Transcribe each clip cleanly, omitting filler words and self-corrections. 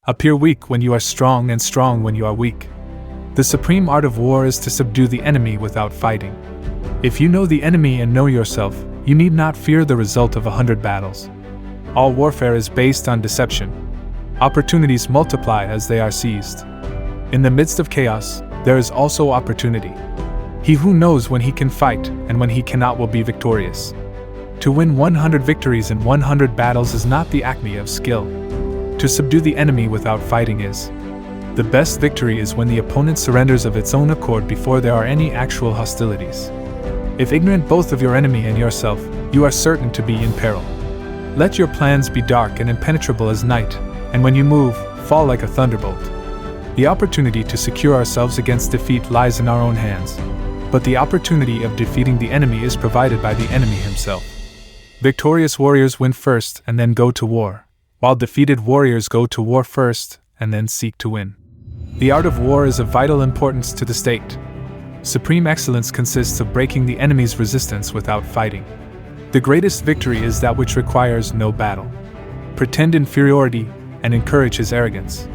Appear weak when you are strong and strong when you are weak. The supreme art of war is to subdue the enemy without fighting. If you know the enemy and know yourself, you need not fear the result of 100 battles. All warfare is based on deception. Opportunities multiply as they are seized. In the midst of chaos, there is also opportunity. He who knows when he can fight and when he cannot will be victorious. To win 100 victories in 100 battles is not the acme of skill. To subdue the enemy without fighting is. The best victory is when the opponent surrenders of its own accord before there are any actual hostilities. If ignorant both of your enemy and yourself, you are certain to be in peril. Let your plans be dark and impenetrable as night, and when you move, fall like a thunderbolt. The opportunity to secure ourselves against defeat lies in our own hands, but the opportunity of defeating the enemy is provided by the enemy himself. Victorious warriors win first and then go to war, while defeated warriors go to war first and then seek to win. The art of war is of vital importance to the state. Supreme excellence consists of breaking the enemy's resistance without fighting. The greatest victory is that which requires no battle. Pretend inferiority and encourage his arrogance.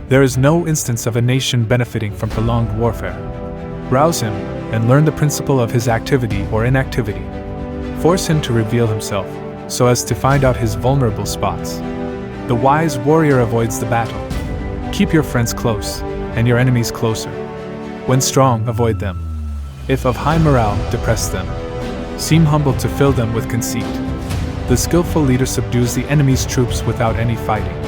There is no instance of a nation benefiting from prolonged warfare. Rouse him and learn the principle of his activity or inactivity. Force him to reveal himself, so as to find out his vulnerable spots. The wise warrior avoids the battle. Keep your friends close, and your enemies closer. When strong, avoid them. If of high morale, depress them. Seem humble to fill them with conceit. The skillful leader subdues the enemy's troops without any fighting.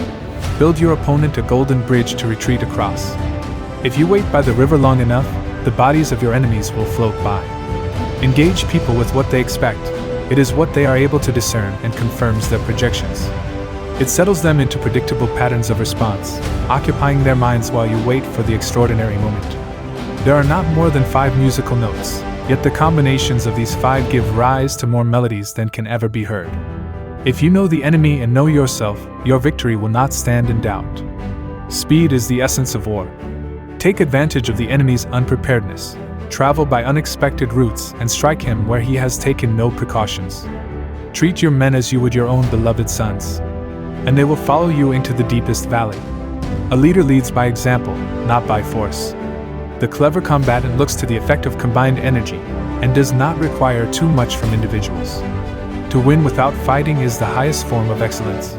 Build your opponent a golden bridge to retreat across. If you wait by the river long enough, the bodies of your enemies will float by. Engage people with what they expect. It is what they are able to discern and confirms their projections. It settles them into predictable patterns of response, occupying their minds while you wait for the extraordinary moment. There are not more than 5 musical notes, yet the combinations of these 5 give rise to more melodies than can ever be heard. If you know the enemy and know yourself, your victory will not stand in doubt. Speed is the essence of war. Take advantage of the enemy's unpreparedness, travel by unexpected routes, and strike him where he has taken no precautions. Treat your men as you would your own beloved sons, and they will follow you into the deepest valley. A leader leads by example, not by force. The clever combatant looks to the effect of combined energy, and does not require too much from individuals. To win without fighting is the highest form of excellence.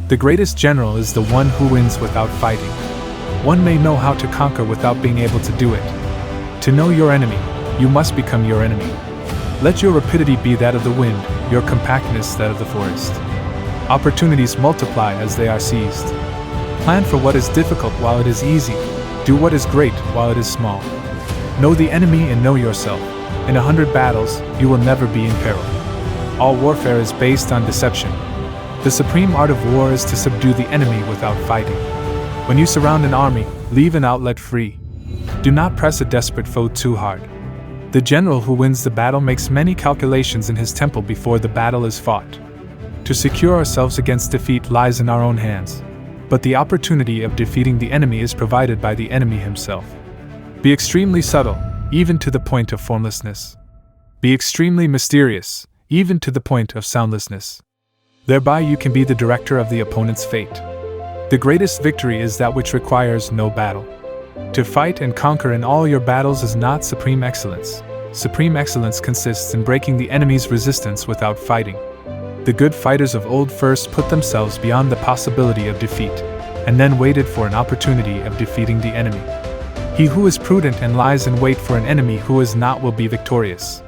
The greatest general is the one who wins without fighting. One may know how to conquer without being able to do it. To know your enemy, you must become your enemy. Let your rapidity be that of the wind, your compactness that of the forest. Opportunities multiply as they are seized. Plan for what is difficult while it is easy. Do what is great while it is small. Know the enemy and know yourself. In 100 battles, you will never be in peril. All warfare is based on deception. The supreme art of war is to subdue the enemy without fighting. When you surround an army, leave an outlet free. Do not press a desperate foe too hard. The general who wins the battle makes many calculations in his temple before the battle is fought. To secure ourselves against defeat lies in our own hands, but the opportunity of defeating the enemy is provided by the enemy himself. Be extremely subtle, even to the point of formlessness. Be extremely mysterious, even to the point of soundlessness. Thereby you can be the director of the opponent's fate. The greatest victory is that which requires no battle. To fight and conquer in all your battles is not supreme excellence. Supreme excellence consists in breaking the enemy's resistance without fighting. The good fighters of old first put themselves beyond the possibility of defeat, and then waited for an opportunity of defeating the enemy. He who is prudent and lies in wait for an enemy who is not will be victorious.